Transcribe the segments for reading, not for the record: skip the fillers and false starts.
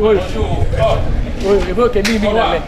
Oui, il faut que Bibi l'ait.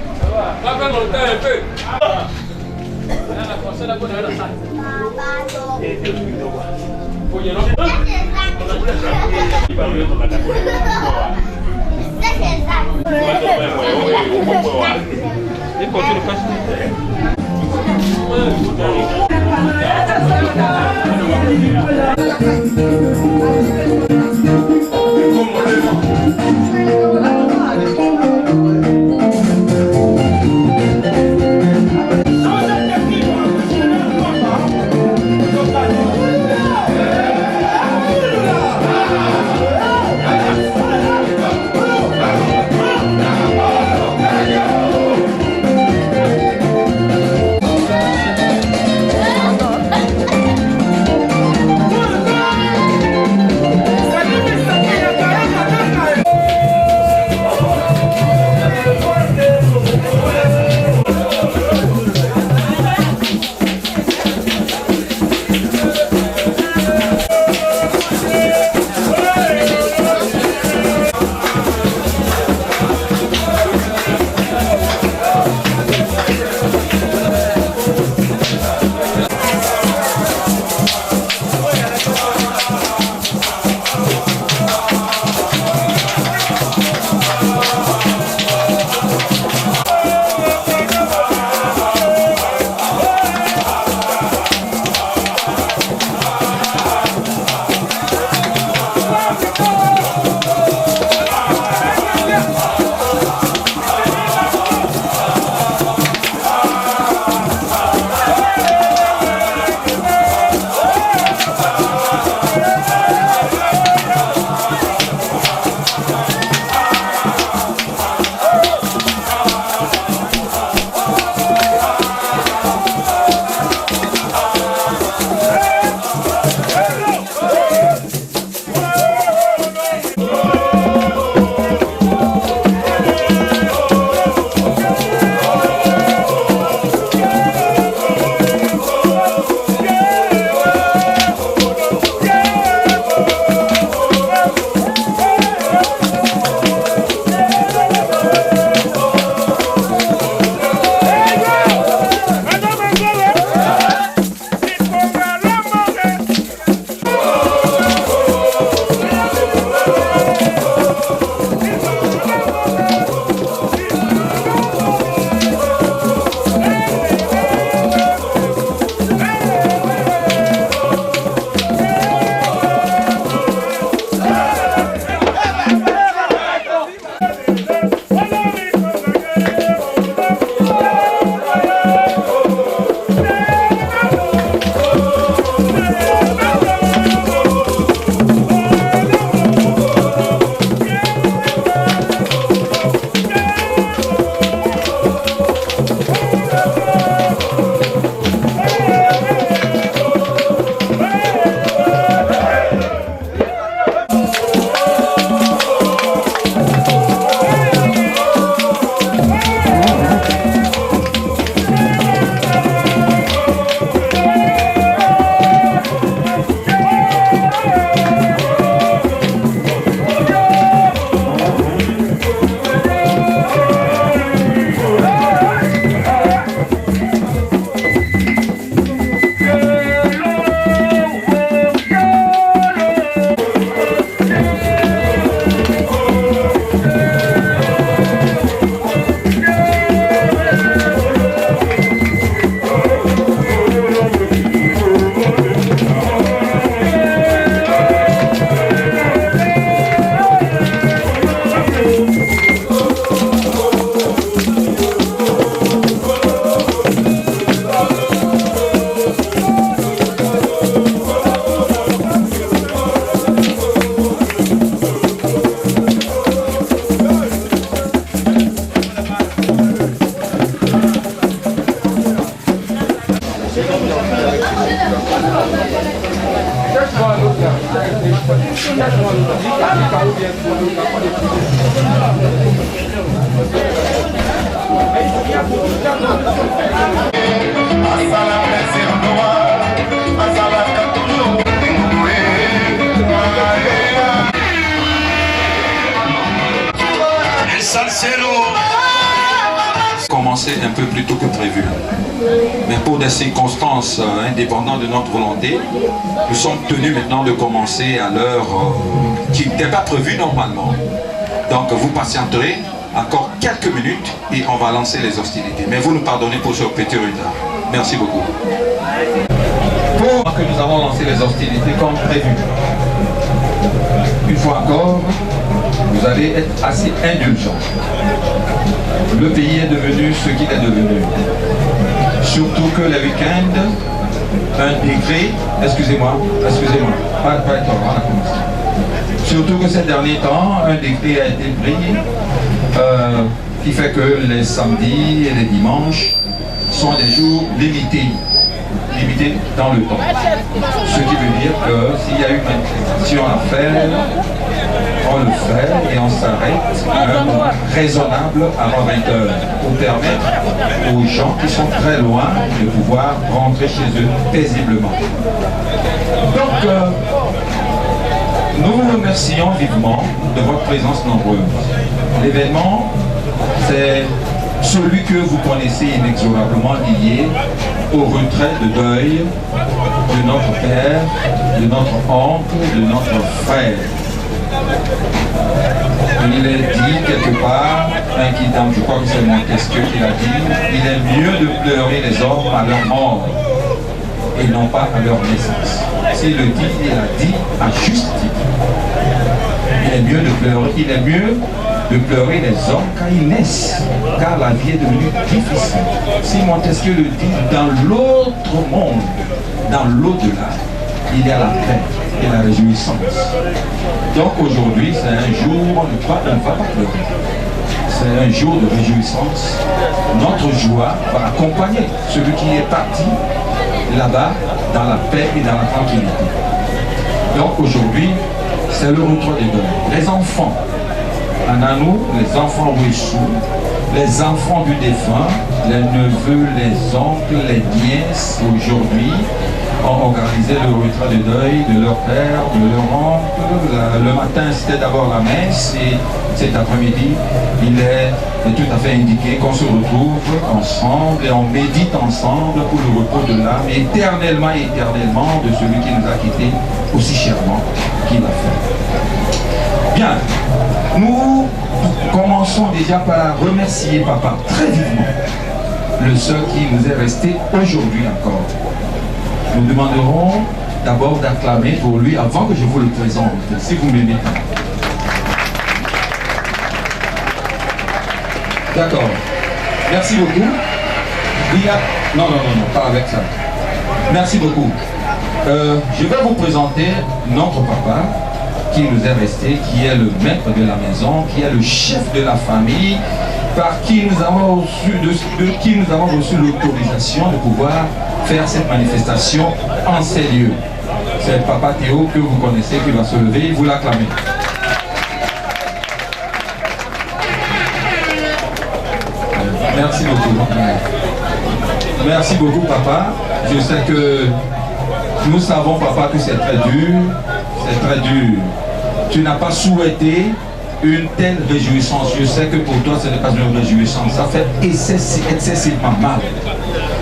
Asala commencer un peu plus tôt que prévu. Mais pour des circonstances indépendantes de notre volonté, nous sommes tenus maintenant de commencer à l'heure qui n'était pas prévue normalement. Donc vous patienterez encore quelques minutes et on va lancer les hostilités. Mais vous nous pardonnez pour ce petit retard. Merci beaucoup. Pour que nous avons lancé les hostilités comme prévu, une fois encore, vous allez être assez indulgents. Le pays est devenu ce qu'il est devenu. Surtout que le week-end, un décret, excusez-moi, pas d'accord, on a commencé. Surtout que ces derniers temps, un décret a été pris qui fait que les samedis et les dimanches sont des jours limités dans le temps. Ce qui veut dire que s'il y a une manifestation à faire, on le fait et on s'arrête à un moment raisonnable avant 20h pour permettre aux gens qui sont très loin de pouvoir rentrer chez eux paisiblement. Donc, nous vous remercions vivement de votre présence nombreuse. L'événement, c'est celui que vous connaissez inexorablement lié au retrait de deuil de notre père, de notre oncle, de notre frère. Il est dit quelque part, un guidant, je crois que c'est Montesquieu qui l'a dit, il est mieux de pleurer les hommes à leur mort et non pas à leur naissance. S'il le dit, il a dit à juste titre. Il est mieux de pleurer les hommes quand ils naissent, car la vie est devenue difficile. Si Montesquieu le dit, dans l'autre monde, dans l'au-delà, il y a la paix et la réjouissance. Donc aujourd'hui, c'est un jour où on ne va pas pleurer. C'est un jour de réjouissance. Notre joie va accompagner celui qui est parti là-bas dans la paix et dans la tranquillité. Donc aujourd'hui, c'est le retour des deuils. Les enfants, en à nous, les enfants Wessou, les enfants du défunt, les neveux, les oncles, les nièces, aujourd'hui, ont organisé le retrait de deuil de leur père, de leur oncle. Le matin, c'était d'abord la messe et cet après-midi, il est tout à fait indiqué qu'on se retrouve ensemble et on médite ensemble pour le repos de l'âme éternellement de celui qui nous a quittés aussi chèrement qu'il l'a fait. Bien, nous commençons déjà par remercier Papa très vivement, le seul qui nous est resté aujourd'hui encore. Nous demanderons d'abord d'acclamer pour lui avant que je vous le présente, si vous m'aimez. D'accord. Merci beaucoup. Il y a... Non, pas avec ça. Merci beaucoup. Je vais vous présenter notre papa qui nous est resté, qui est le maître de la maison, qui est le chef de la famille, par qui nous avons reçu l'autorisation de pouvoir faire cette manifestation en ces lieux. C'est le papa Théo que vous connaissez qui va se lever, vous l'acclamez. Merci beaucoup. Merci beaucoup papa. Je sais que nous savons papa que c'est très dur. C'est très dur. Tu n'as pas souhaité une telle réjouissance. Je sais que pour toi ce n'est pas une réjouissance. Ça fait excessivement mal.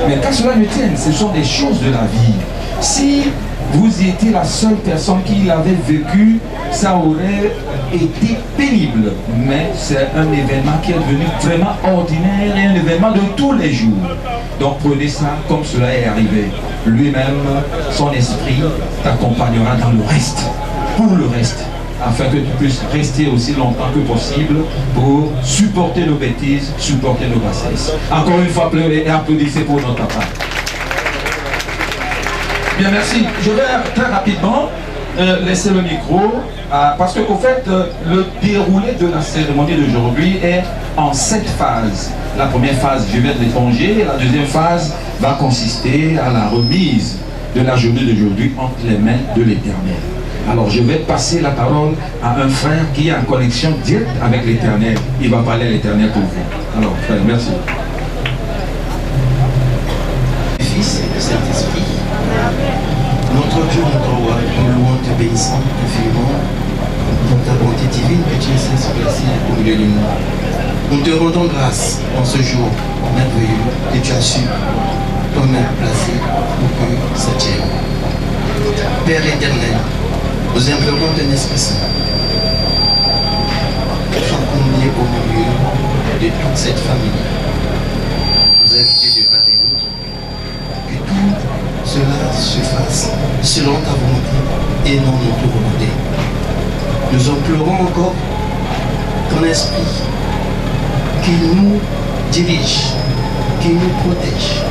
Mais qu'à cela ne tienne, ce sont des choses de la vie. Si vous étiez la seule personne qui l'avait vécu, ça aurait été pénible. Mais c'est un événement qui est devenu vraiment ordinaire et un événement de tous les jours. Donc prenez ça comme cela est arrivé. Lui-même, son esprit t'accompagnera dans le reste, pour le reste, afin que tu puisses rester aussi longtemps que possible pour supporter nos bêtises, supporter nos bassesses. Encore une fois, pleurez et applaudissez pour notre papa. Bien, merci. Je vais très rapidement laisser le micro, parce qu'au fait, le déroulé de la cérémonie d'aujourd'hui est en 7 phases. La première phase, je vais l'éponger, la deuxième phase va consister à la remise de la journée d'aujourd'hui entre les mains de l'Éternel. Alors je vais passer la parole à un frère qui est en connexion directe avec l'Éternel. Il va parler à l'Éternel pour vous. Alors frère, merci. Fils et de Saint-Esprit, notre Dieu, notre roi, nous louons, te bénissons, te félicitons pour ta bonté divine que tu es censé se placer au couler les mots. Nous te rendons grâce en ce jour merveilleux que tu as su toi-même placer pour que ça tienne. Père éternel, nous implorons ton Esprit Saint, fecondé au milieu de toute cette famille, nous inviter de part et d'autre, que tout cela se fasse selon ta volonté et non notre volonté. Nous implorons encore ton Esprit qui nous dirige, qui nous protège,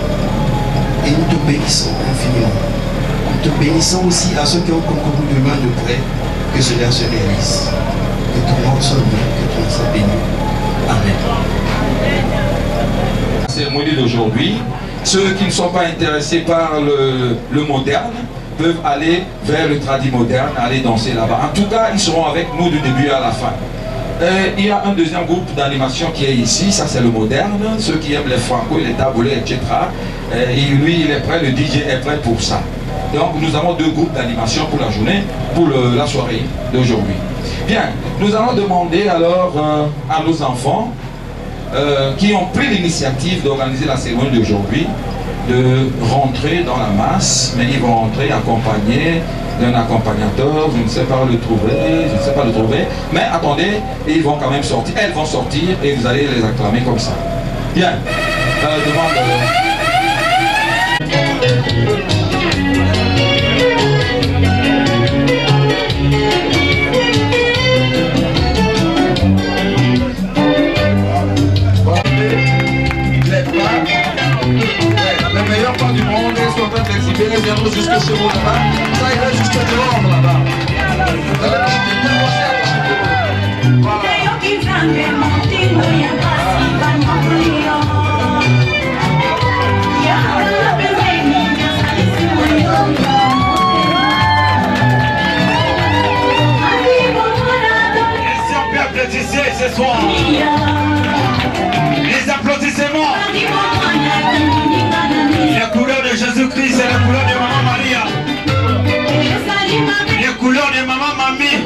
et nous te bénissons infiniment. Nous te bénissons aussi à ceux qui ont concouru de loin de près que cela se réalise. Que ton nom soit béni, que ton nom soit béni. Amen. La cérémonie d'aujourd'hui, ceux qui ne sont pas intéressés par le moderne peuvent aller vers le tradit moderne, aller danser là-bas. En tout cas, ils seront avec nous du début à la fin. Il y a un deuxième groupe d'animation qui est ici, ça c'est le moderne, ceux qui aiment les franco, les taboulés, etc. Et lui, il est prêt, le DJ est prêt pour ça. Donc nous avons deux groupes d'animation pour la journée, pour la soirée d'aujourd'hui. Bien, nous allons demander alors à nos enfants qui ont pris l'initiative d'organiser la cérémonie d'aujourd'hui, de rentrer dans la masse, mais ils vont rentrer accompagnés d'un accompagnateur, je ne sais pas le trouver, mais attendez, ils vont quand même sortir, elles vont sortir et vous allez les acclamer comme ça. Bien, Les meilleurs pas du monde, ils sont en train d'exhiber, ils viendront jusque chez vous là-bas, ça irait jusque dehors là-bas. Vous allez si on peut applaudir ce soir. Les applaudissements. La couleur de Jésus-Christ, c'est la couleur de Maman Maria. Les couleurs de Maman Mamie.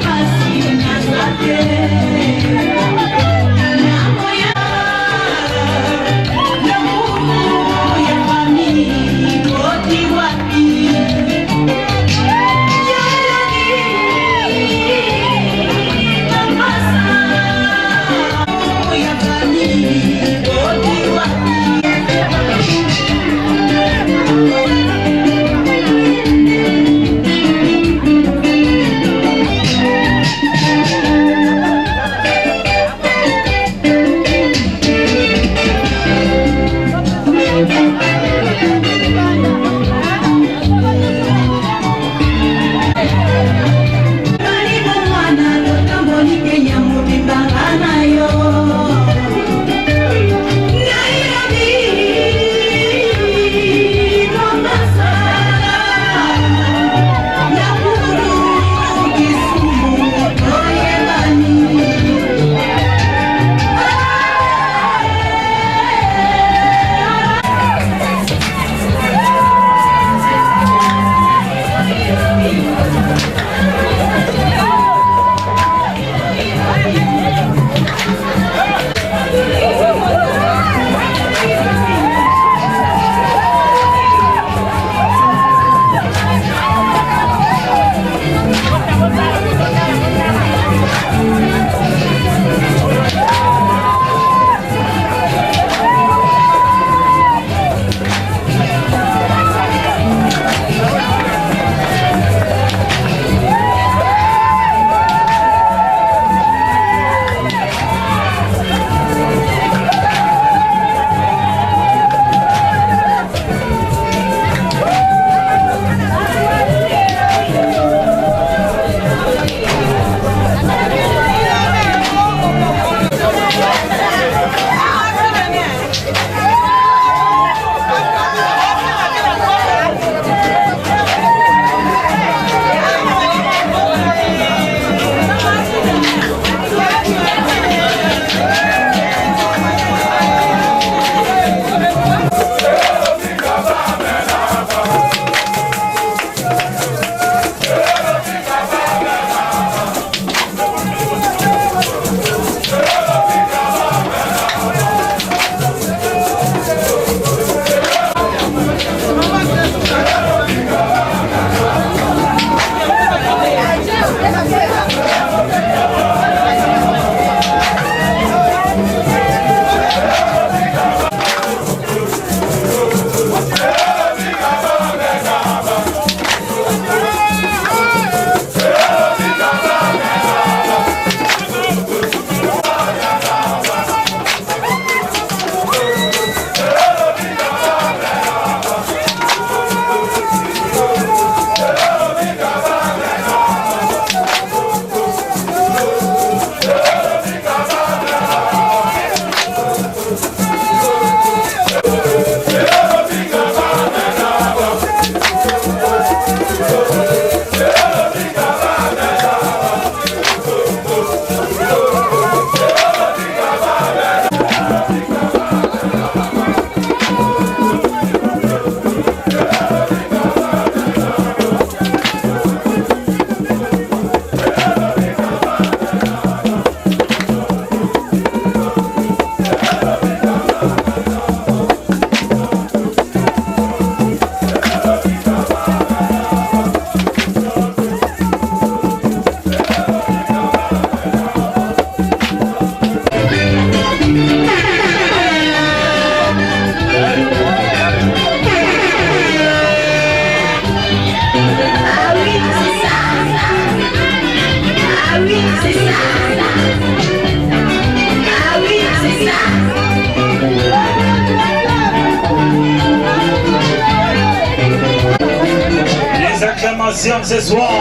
Les acclamations ce soir.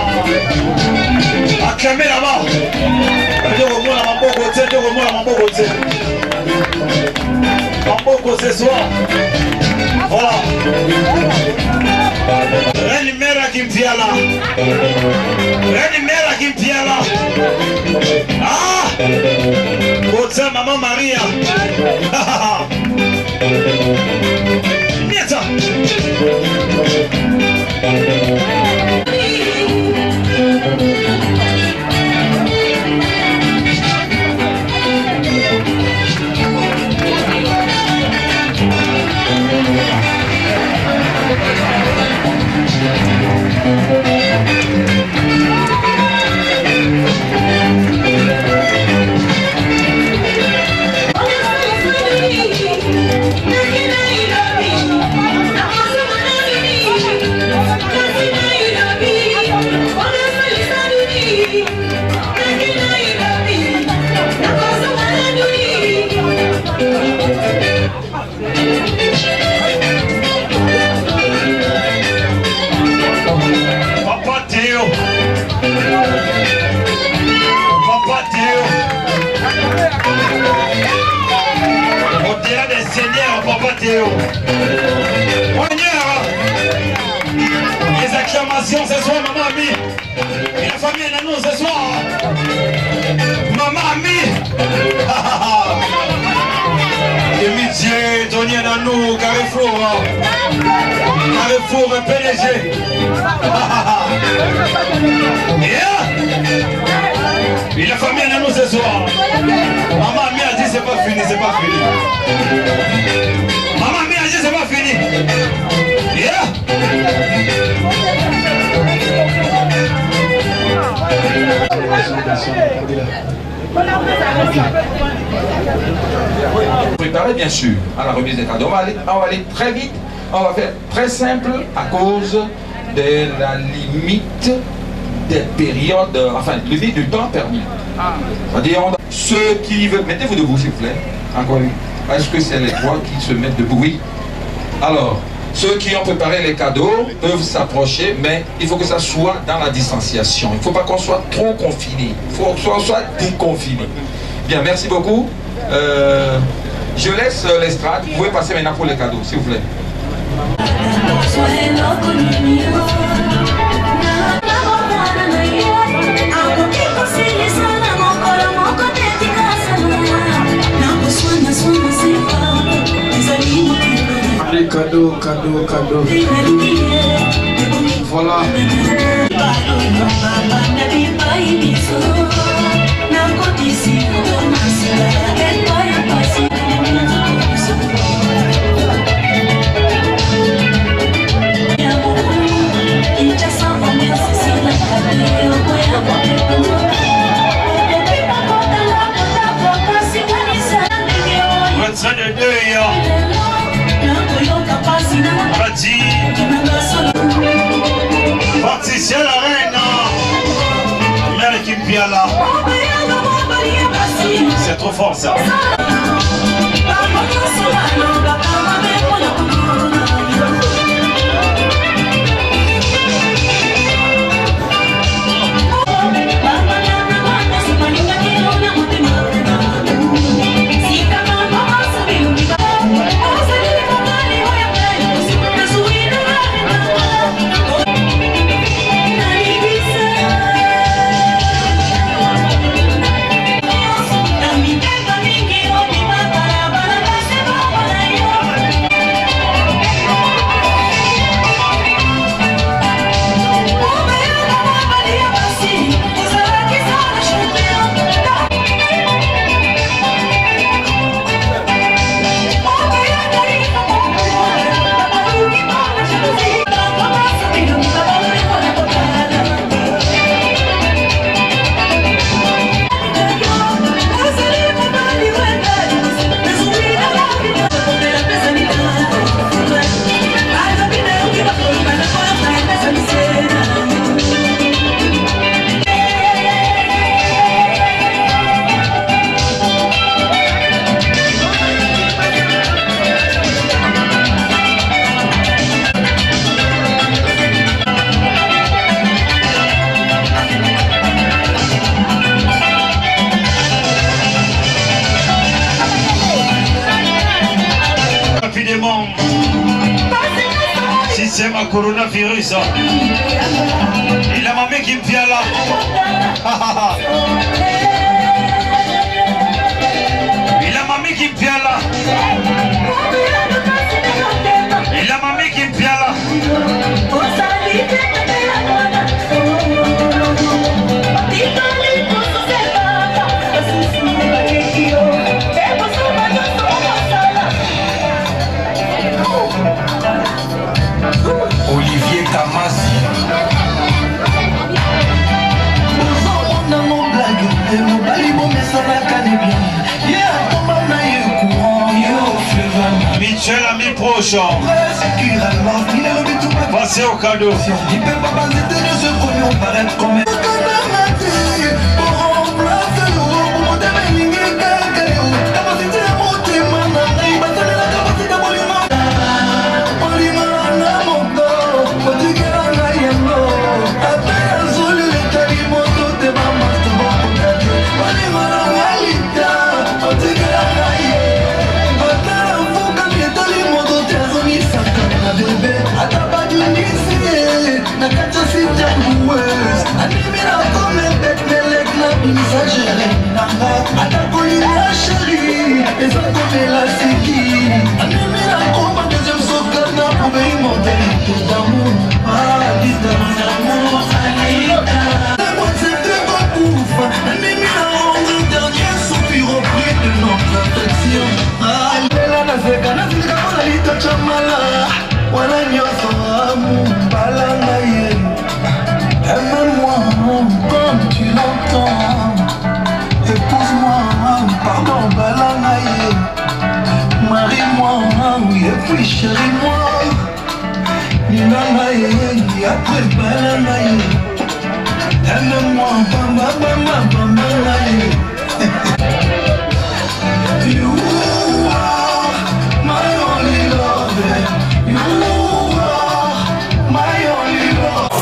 Acclamez là-bas. Mamboko ce soir. Voilà. Reine Mera Kimpiala. Reine Mera Kimpiala. Ah! Kotsa Maman Maria. Mieta. Au-delà des seigneurs, Papa Théo. Les acclamations ce soir, Maman Ami. Et la famille Nanou ce soir. Maman Ami. Amitié, Tony Nanou, Carrefour. Carrefour PDG. Et la famille Nanou ce soir. Maman Ami a dit c'est pas fini, c'est pas fini. Maman Ami a dit c'est pas fini. Yeah. Préparer bien sûr à la remise des cadeaux. On va aller très vite, on va faire très simple à cause de la limite des périodes, enfin limite du temps permis. C'est-à-dire ceux qui veulent, mettez-vous debout s'il vous plaît, encore une. Est-ce que c'est les trois qui se mettent debout? Oui. Alors, ceux qui ont préparé les cadeaux peuvent s'approcher, mais il faut que ça soit dans la distanciation. Il ne faut pas qu'on soit trop confiné. Il faut qu'on soit déconfiné. Bien, merci beaucoup. Je laisse l'estrade. Vous pouvez passer maintenant pour les cadeaux, s'il vous plaît. Cadeau. Voilà. Patricia la reine, Mère Kimpiala. C'est trop fort ça. coronavirus. Il a mamé qui me vient là. Il a mamé qui me vient là. Il a mamé qui me vient là. Olivier Kamasi. Michel ami proche. Passez au cadeau. Il peut pas passer de ce premier on paraît comme un aime-moi comme tu l'entends. Épouse-moi, pardon, balanaye. Marie-moi, et puis chéris-moi. Nilanaye, et après balanaye. Aime-moi, bamba, bamba, bamba, naye. You are my only love. You are my only love.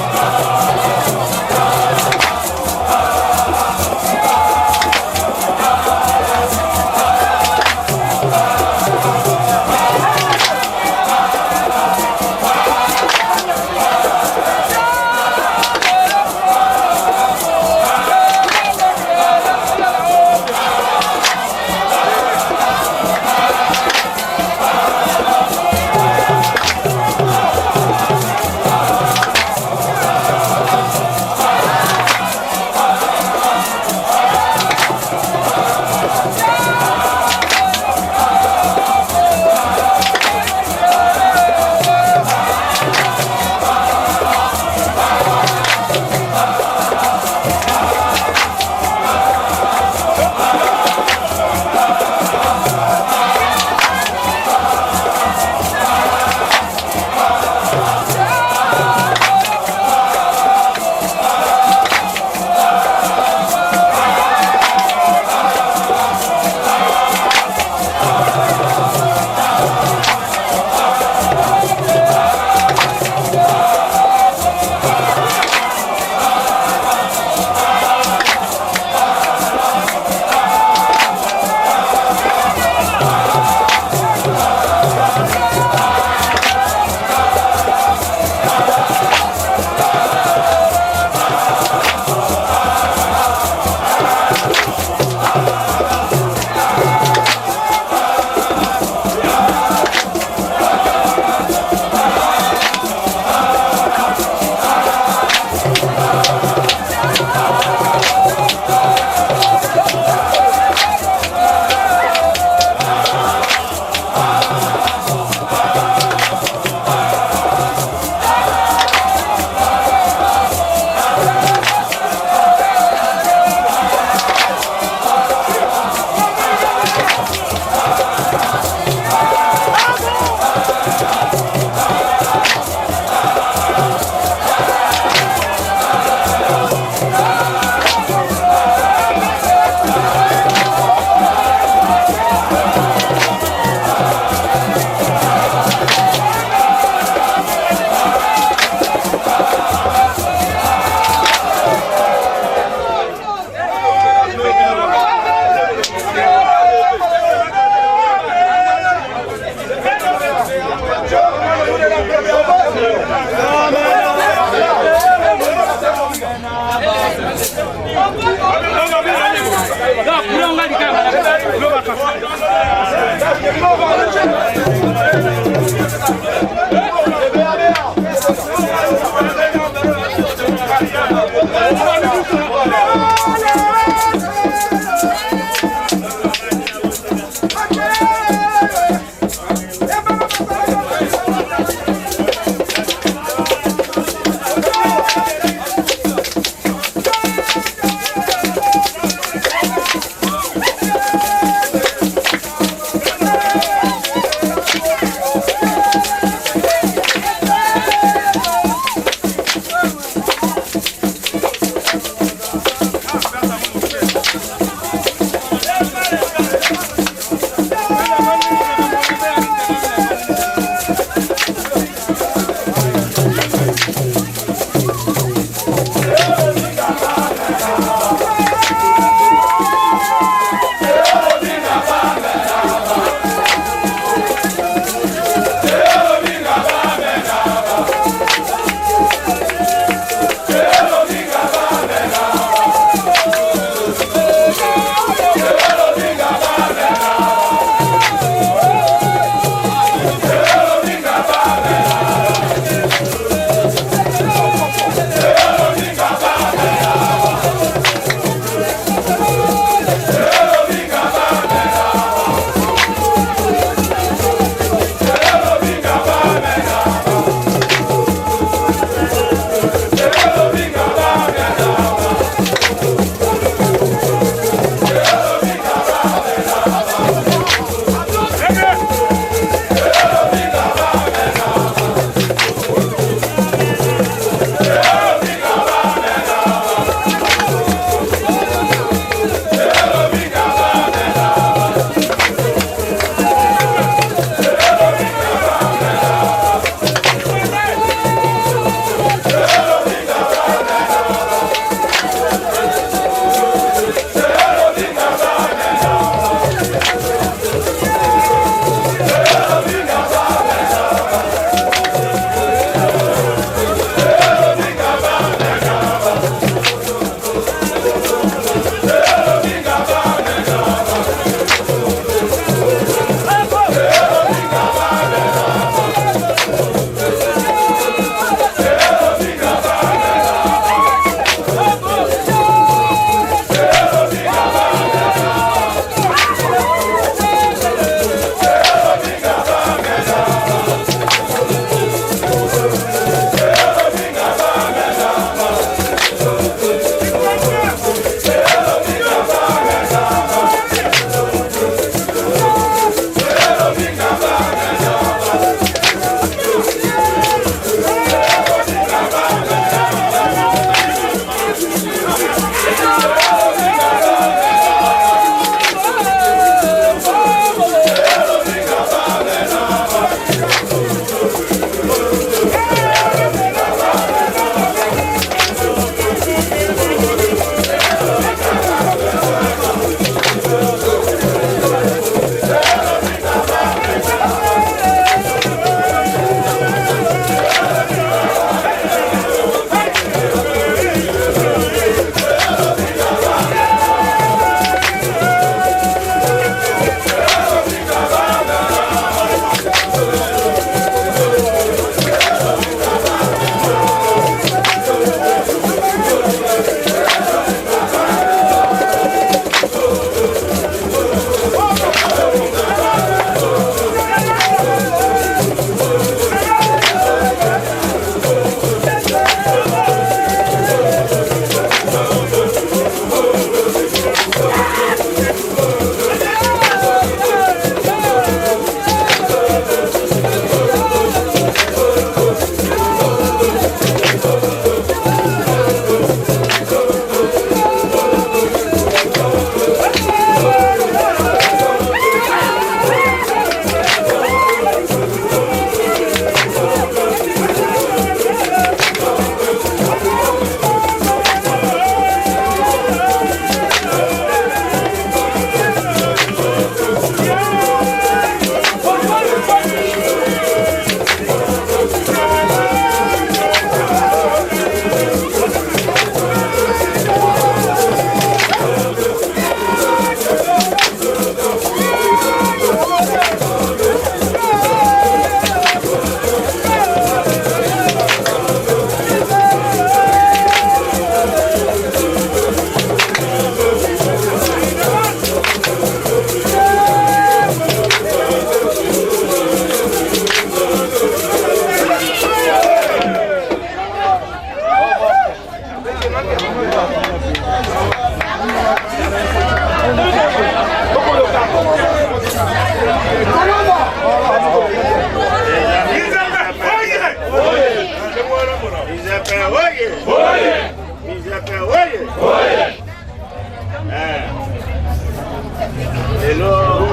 Hello,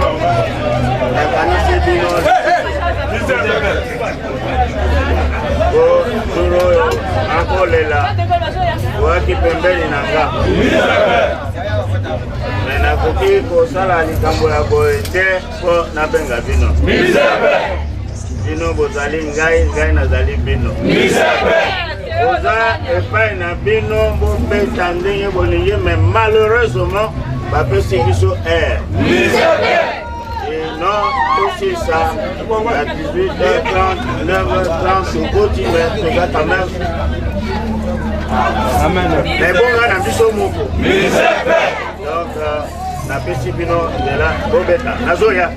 waki pembeni na nga mena koki kosala likambo ya boye te po nabenga bino bino bozali ngai nazali bino oza epai na bino bobeta ndenge bolingi mais malheureusement bapesi biso air non aussi ça à 18h30 9h30 sokoti mais quand même amen mais bon on a biso moko donc na pesi bino de là bobeta nazoya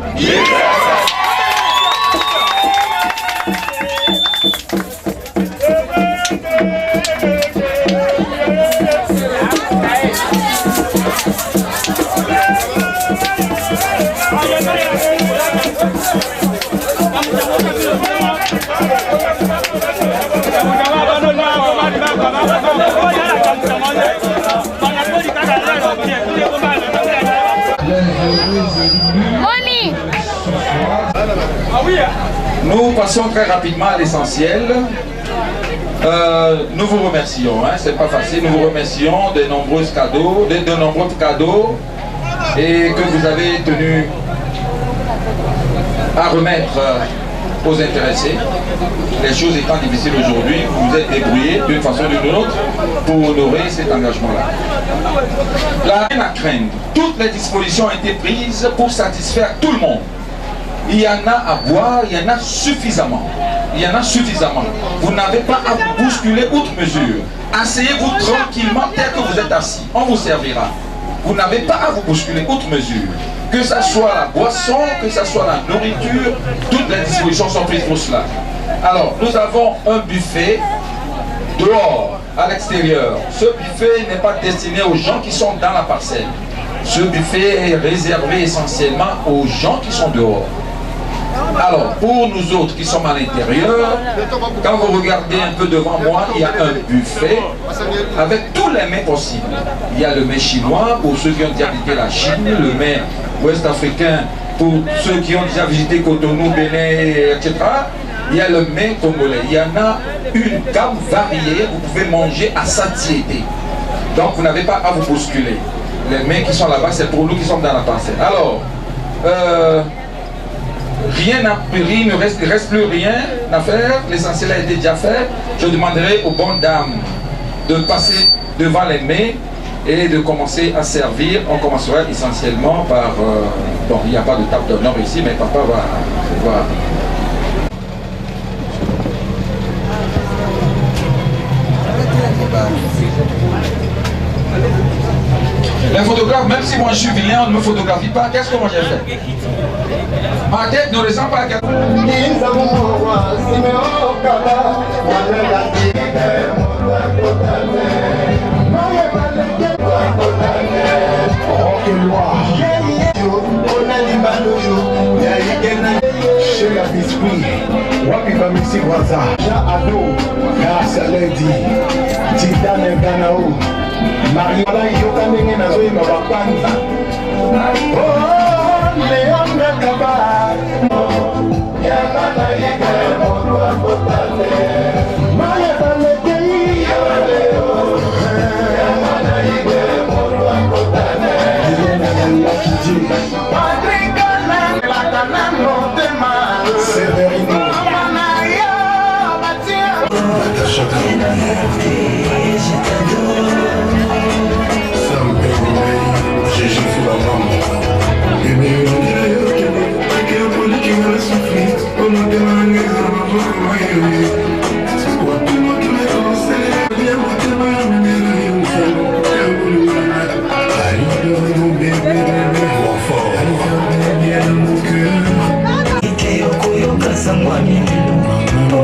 Nous passons très rapidement à l'essentiel. Nous vous remercions, hein, c'est pas facile, nous vous remercions de nombreux cadeaux et que vous avez tenu à remettre aux intéressés. Les choses étant difficiles aujourd'hui, vous vous êtes débrouillés d'une façon ou d'une autre pour honorer cet engagement-là. La rien à craindre, toutes les dispositions ont été prises pour satisfaire tout le monde. Il y en a à boire, il y en a suffisamment. Il y en a suffisamment. Vous n'avez pas à vous bousculer outre mesure. Asseyez-vous tranquillement tel que vous êtes assis. On vous servira. Vous n'avez pas à vous bousculer outre mesure. Que ce soit la boisson, que ce soit la nourriture, toutes les dispositions sont prises pour cela. Alors, nous avons un buffet dehors, à l'extérieur. Ce buffet n'est pas destiné aux gens qui sont dans la parcelle. Ce buffet est réservé essentiellement aux gens qui sont dehors. Alors, pour nous autres qui sommes à l'intérieur, quand vous regardez un peu devant moi, il y a un buffet avec tous les mets possibles. Il y a le mets chinois pour ceux qui ont déjà visité la Chine, le mets ouest-africain pour ceux qui ont déjà visité Cotonou, Bénin, etc. Il y a le mets congolais. Il y en a une gamme variée, vous pouvez manger à satiété. Donc, vous n'avez pas à vous bousculer. Les mets qui sont là-bas, c'est pour nous qui sommes dans la parcelle. Alors, rien n'a pris, il ne reste plus rien à faire, l'essentiel a été déjà fait. Je demanderai aux bonnes dames de passer devant les mets et de commencer à servir. On commencera essentiellement par... bon, il n'y a pas de table d'honneur ici, mais papa va... Les photographes, même si moi je suis vilain, on ne me photographie pas, qu'est-ce que moi j'ai fait? Ma tête ne ressent pas quelque chose. Wapi Bamisi Waza, Jean Ado, grâce à lundi, Tidane Ganao, Marie-Ola Yokanenge Nazoe Mabapanda. Oh, Léon Nakaba, Yamana Yike, Moua Potane, Maya Balekei, Yamana Yike, Moua Potane, Yamana Yakiji, Patrika Lakana Montema, Severino. Someone you know,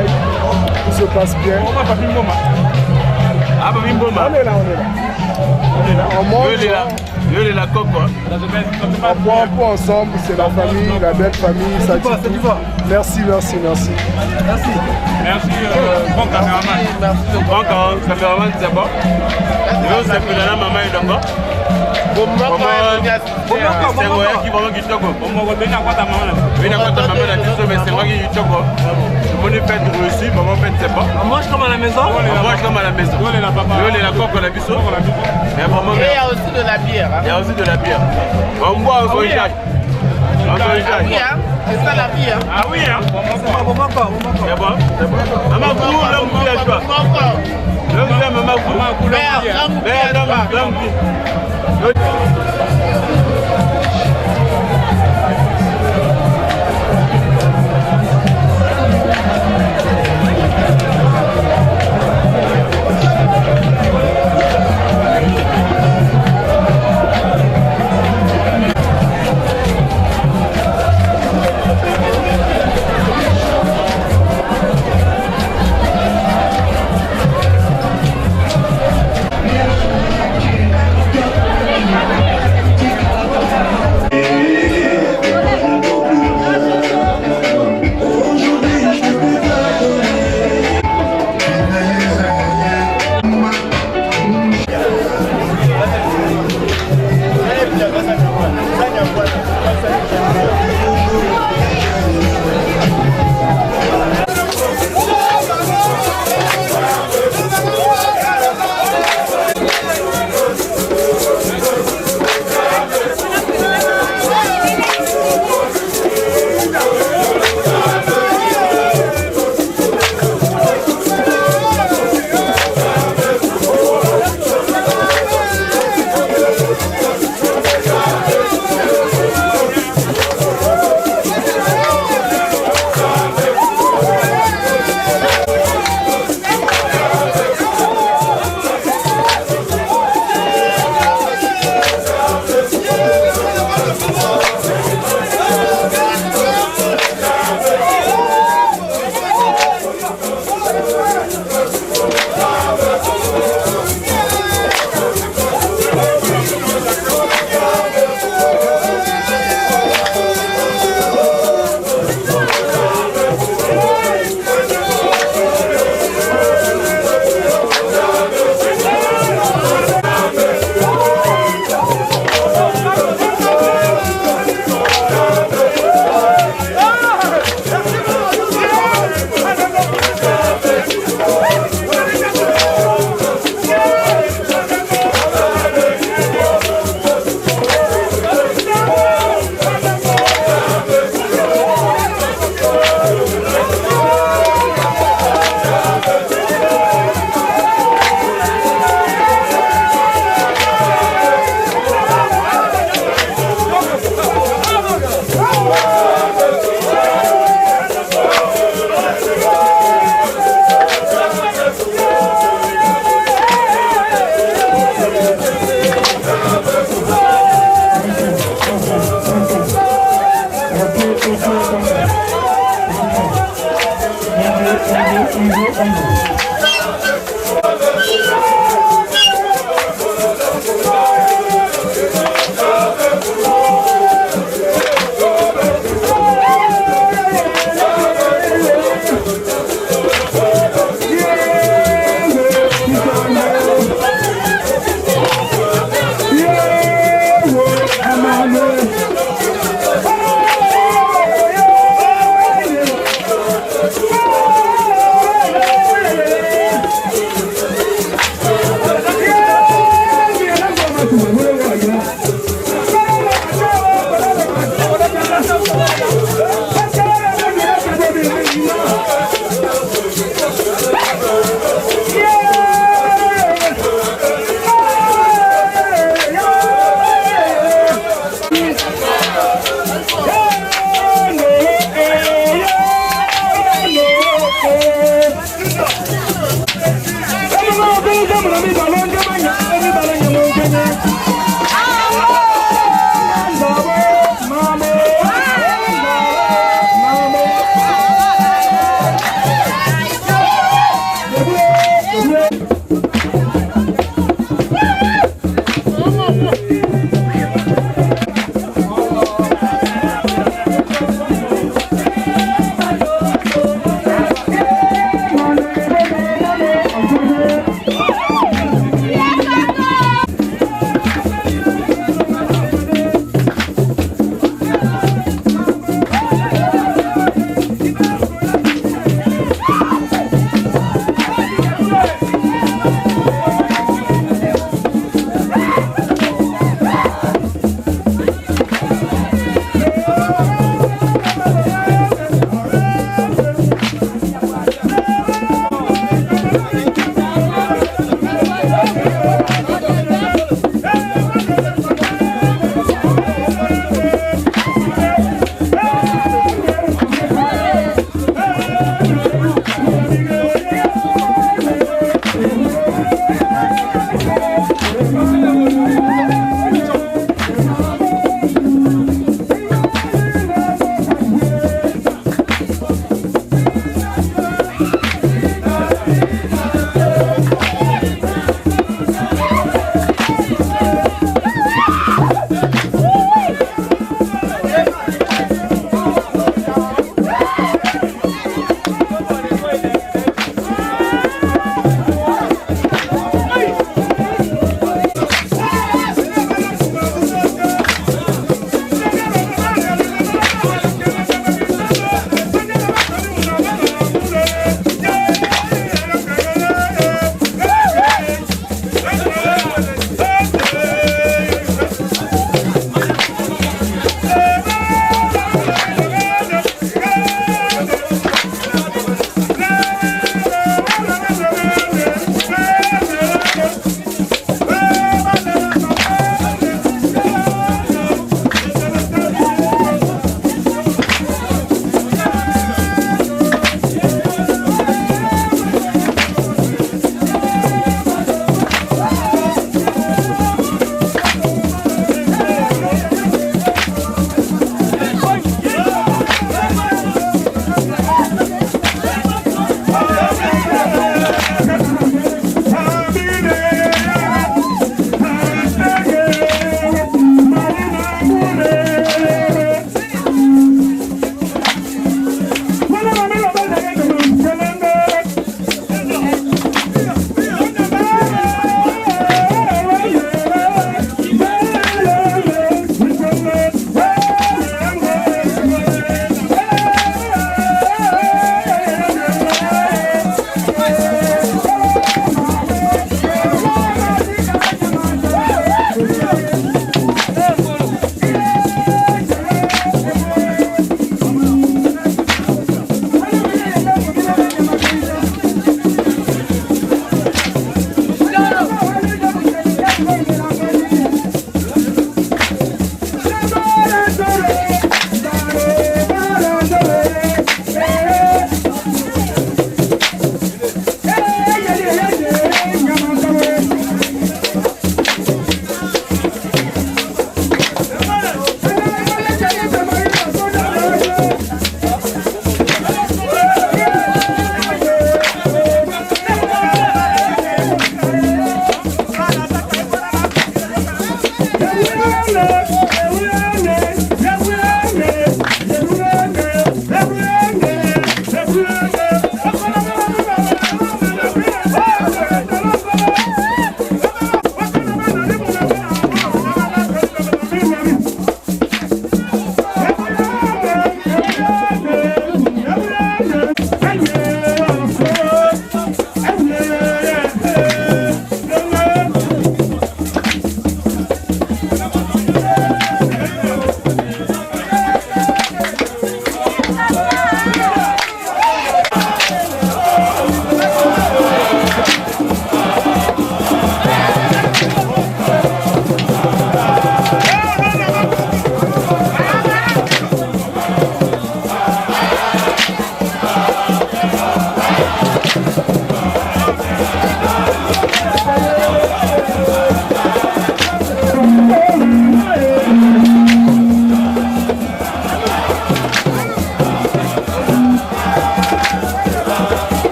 travail, tout se passe bien. Ah, bah, Bimboma. On est là. On mange. La coque, quoi. On boit un peu ensemble, c'est la famille, la belle famille, ça dit tout. Merci. Merci, bon caméraman. Bon caméraman, c'est bon. Je vais vous appeler la maman et le gars. On mange comme à la maison. Il y a aussi de la bière. On boit au Soïjaï. C'est ça la vie, hein? Ah oui, hein? C'est bon. Maman, vous, l'homme villageois. L'homme vient, maman, vous. L'homme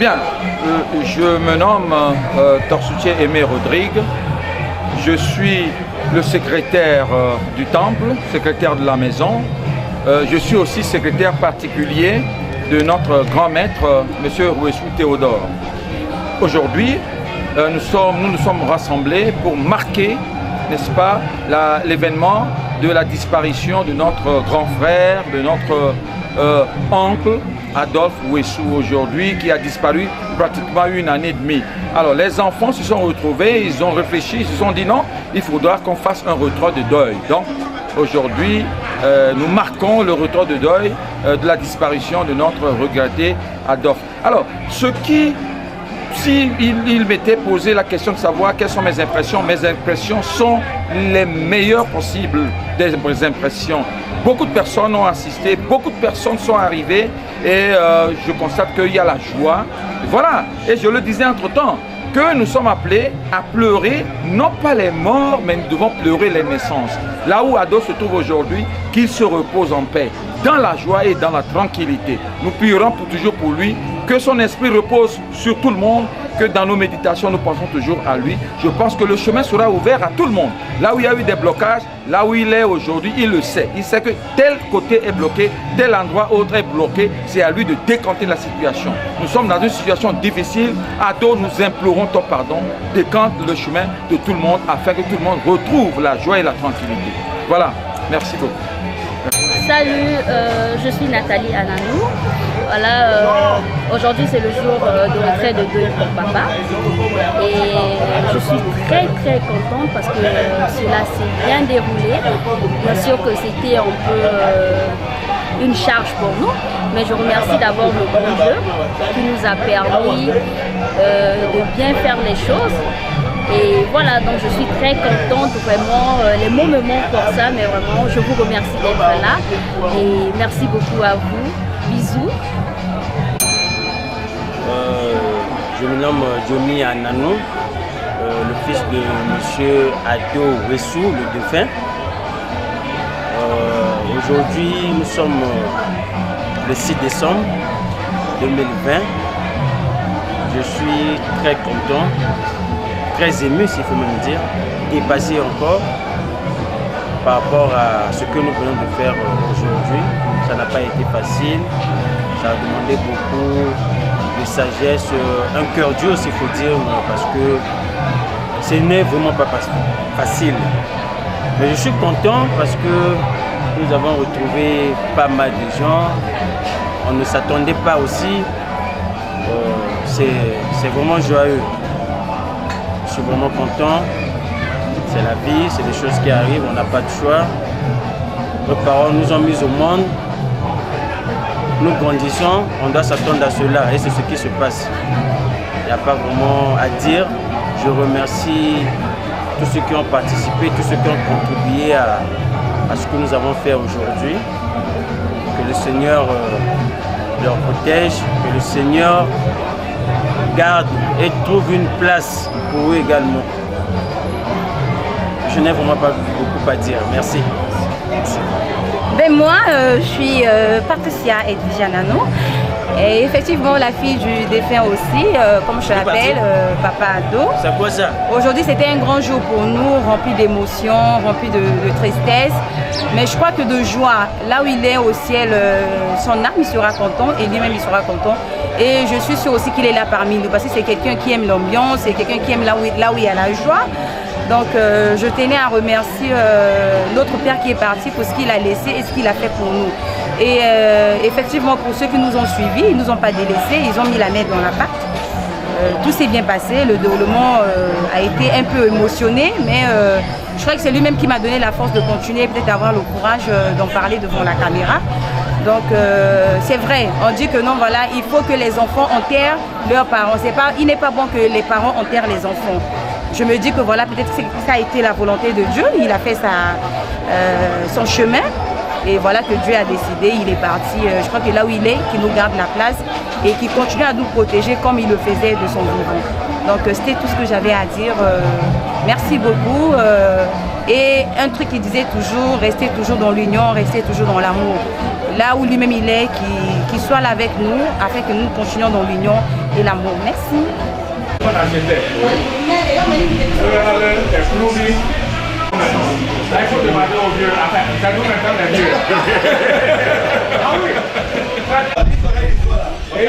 Bien, je me nomme Torsoutier Aimé Rodrigue. Je suis le secrétaire du temple, secrétaire de la maison. Je suis aussi secrétaire particulier de notre grand maître, M. Rouessou Théodore. Aujourd'hui, nous nous sommes rassemblés pour marquer, n'est-ce pas, l'événement de la disparition de notre grand frère, de notre oncle, Adolphe Rouessou, aujourd'hui, qui a disparu pratiquement 1 année et demie. Alors les enfants se sont retrouvés, ils ont réfléchi, ils se sont dit non, il faudra qu'on fasse un retrait de deuil. Donc aujourd'hui, nous marquons le retrait de deuil de la disparition de notre regretté Adolphe. Alors, si il m'était posé la question de savoir quelles sont mes impressions sont les meilleures possibles des impressions. Beaucoup de personnes ont assisté, beaucoup de personnes sont arrivées et je constate qu'il y a la joie. Voilà, et je le disais entre-temps, que nous sommes appelés à pleurer, non pas les morts, mais nous devons pleurer les naissances. Là où Adolphe se trouve aujourd'hui, qu'il se repose en paix, dans la joie et dans la tranquillité. Nous prierons pour toujours pour lui, que son esprit repose sur tout le monde, que dans nos méditations, nous pensons toujours à lui. Je pense que le chemin sera ouvert à tout le monde. Là où il y a eu des blocages, là où il est aujourd'hui, il le sait. Il sait que tel côté est bloqué, tel endroit autre est bloqué. C'est à lui de décanter la situation. Nous sommes dans une situation difficile. Ado, nous implorons ton pardon. Décante le chemin de tout le monde afin que tout le monde retrouve la joie et la tranquillité. Voilà. Merci beaucoup. Salut, je suis Nathalie Ananou. Voilà, aujourd'hui c'est le jour de retrait de deuil pour papa. Et je suis très contente parce que cela s'est bien déroulé. Bien sûr que c'était un peu une charge pour nous, mais je remercie d'abord le bon Dieu qui nous a permis de bien faire les choses. Et voilà, donc je suis très contente, vraiment, les mots me manquent pour ça, mais vraiment, je vous remercie d'être là et merci beaucoup à vous. Bisous. Je me nomme Johnny Ananou, le fils de M. Ado Rouessou, le défunt. Aujourd'hui, nous sommes le 6 décembre 2020. Je suis très content, très ému, s'il faut même dire, dépassé encore par rapport à ce que nous venons de faire aujourd'hui. Ça n'a pas été facile, ça a demandé beaucoup de sagesse, un cœur dur, s'il faut dire, parce que ce n'est vraiment pas facile. Mais je suis content parce que nous avons retrouvé pas mal de gens. On ne s'attendait pas aussi. C'est vraiment joyeux. Je suis vraiment content. C'est la vie, c'est des choses qui arrivent, on n'a pas de choix. Nos parents nous ont mis au monde. Nous grandissons, on doit s'attendre à cela et c'est ce qui se passe. Il n'y a pas vraiment à dire. Je remercie tous ceux qui ont participé, tous ceux qui ont contribué à ce que nous avons fait aujourd'hui. Que le Seigneur leur protège, que le Seigneur garde et trouve une place pour eux également. Je n'ai vraiment pas beaucoup à dire. Merci. Merci. Ben moi, je suis Patricia Edvijanano. Et effectivement, la fille du défunt aussi, comme je l'appelle, Papa Ado. C'est quoi ça? Aujourd'hui, c'était un grand jour pour nous, rempli d'émotions, rempli de tristesse. Mais je crois que de joie, là où il est au ciel, son âme il sera content et lui-même il sera content. Et je suis sûre aussi qu'il est là parmi nous parce que c'est quelqu'un qui aime l'ambiance, c'est quelqu'un qui aime là où il y a la joie. Donc je tenais à remercier notre père qui est parti pour ce qu'il a laissé et ce qu'il a fait pour nous. Et effectivement, pour ceux qui nous ont suivis, ils ne nous ont pas délaissés, ils ont mis la main dans la pâte. Tout s'est bien passé, le déroulement a été un peu émotionné, mais je crois que c'est lui-même qui m'a donné la force de continuer, peut-être d'avoir le courage d'en parler devant la caméra. Donc c'est vrai, on dit que non, voilà, il faut que les enfants enterrent leurs parents. Il n'est pas bon que les parents enterrent les enfants. Je me dis que voilà, peut-être que ça a été la volonté de Dieu, il a fait son chemin. Et voilà que Dieu a décidé, il est parti, je crois que là où il est, qu'il nous garde la place et qu'il continue à nous protéger comme il le faisait de son vivant. Donc c'était tout ce que j'avais à dire. Merci beaucoup. Et un truc qu'il disait toujours, rester toujours dans l'union, rester toujours dans l'amour. Là où lui-même il est, qu'il soit là avec nous, afin que nous continuions dans l'union et l'amour. Merci. Oui,